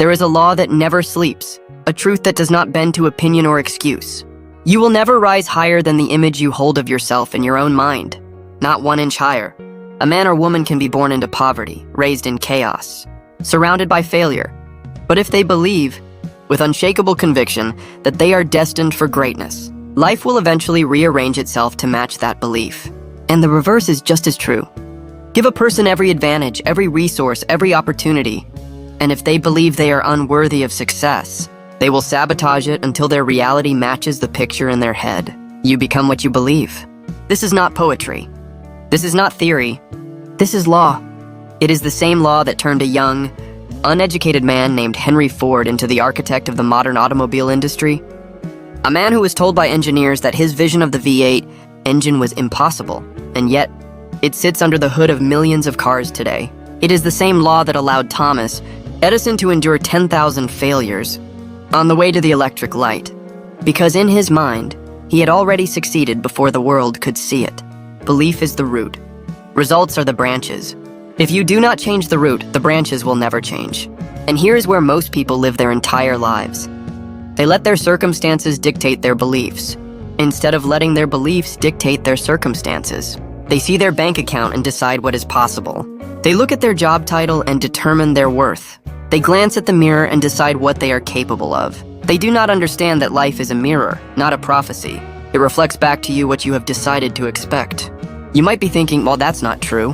There is a law that never sleeps, a truth that does not bend to opinion or excuse. You will never rise higher than the image you hold of yourself in your own mind, not 1 inch higher. A man or woman can be born into poverty, raised in chaos, surrounded by failure. But if they believe, with unshakable conviction, that they are destined for greatness, life will eventually rearrange itself to match that belief. And the reverse is just as true. Give a person every advantage, every resource, every opportunity, and if they believe they are unworthy of success, they will sabotage it until their reality matches the picture in their head. You become what you believe. This is not poetry. This is not theory. This is law. It is the same law that turned a young, uneducated man named Henry Ford into the architect of the modern automobile industry. A man who was told by engineers that his vision of the V8 engine was impossible, and yet it sits under the hood of millions of cars today. It is the same law that allowed Thomas Edison to endure 10,000 failures on the way to the electric light, because in his mind, he had already succeeded before the world could see it. Belief is the root. Results are the branches. If you do not change the root, the branches will never change. And here is where most people live their entire lives. They let their circumstances dictate their beliefs, instead of letting their beliefs dictate their circumstances. They see their bank account and decide what is possible. They look at their job title and determine their worth. They glance at the mirror and decide what they are capable of. They do not understand that life is a mirror, not a prophecy. It reflects back to you what you have decided to expect. You might be thinking, well, that's not true.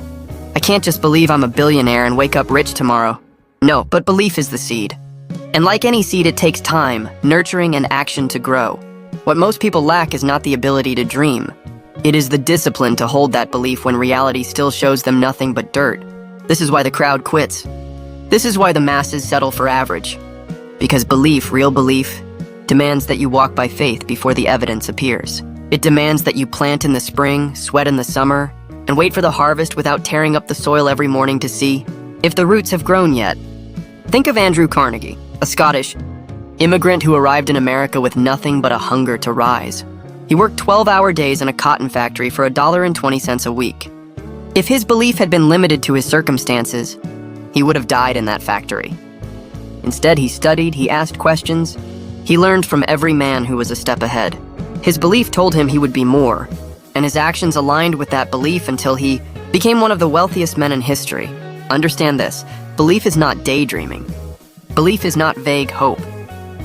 I can't just believe I'm a billionaire and wake up rich tomorrow. No, but belief is the seed. And like any seed, it takes time, nurturing, and action to grow. What most people lack is not the ability to dream. It is the discipline to hold that belief when reality still shows them nothing but dirt. This is why the crowd quits. This is why the masses settle for average. Because belief, real belief, demands that you walk by faith before the evidence appears. It demands that you plant in the spring, sweat in the summer, and wait for the harvest without tearing up the soil every morning to see if the roots have grown yet. Think of Andrew Carnegie, a Scottish immigrant who arrived in America with nothing but a hunger to rise. He worked 12-hour days in a cotton factory for $1.20 a week. If his belief had been limited to his circumstances, he would have died in that factory. Instead, he studied, he asked questions, he learned from every man who was a step ahead. His belief told him he would be more, and his actions aligned with that belief until he became one of the wealthiest men in history. Understand this, belief is not daydreaming. Belief is not vague hope.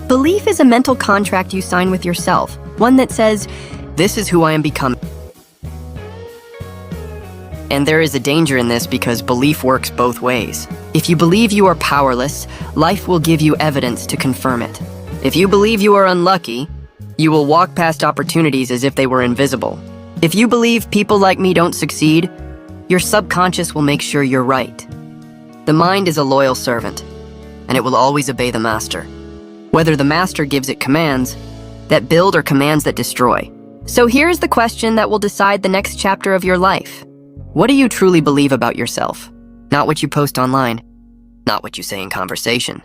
Belief is a mental contract you sign with yourself, one that says, this is who I am becoming. And there is a danger in this because belief works both ways. If you believe you are powerless, life will give you evidence to confirm it. If you believe you are unlucky, you will walk past opportunities as if they were invisible. If you believe people like me don't succeed, your subconscious will make sure you're right. The mind is a loyal servant, and it will always obey the master. Whether the master gives it commands that build or commands that destroy. So here's the question that will decide the next chapter of your life. What do you truly believe about yourself? Not what you post online, not what you say in conversation,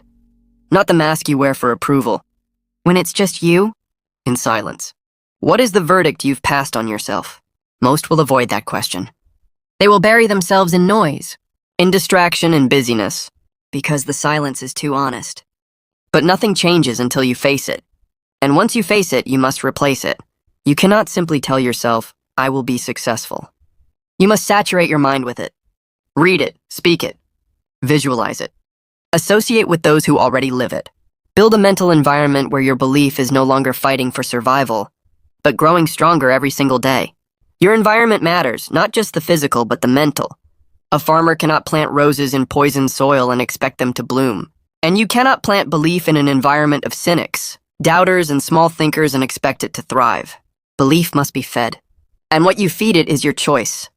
not the mask you wear for approval. When it's just you, in silence. What is the verdict you've passed on yourself? Most will avoid that question. They will bury themselves in noise, in distraction and busyness, because the silence is too honest. But nothing changes until you face it. And once you face it, you must replace it. You cannot simply tell yourself, I will be successful. You must saturate your mind with it. Read it, speak it, visualize it. Associate with those who already live it. Build a mental environment where your belief is no longer fighting for survival, but growing stronger every single day. Your environment matters, not just the physical, but the mental. A farmer cannot plant roses in poisoned soil and expect them to bloom. And you cannot plant belief in an environment of cynics, doubters, and small thinkers and expect it to thrive. Belief must be fed. And what you feed it is your choice.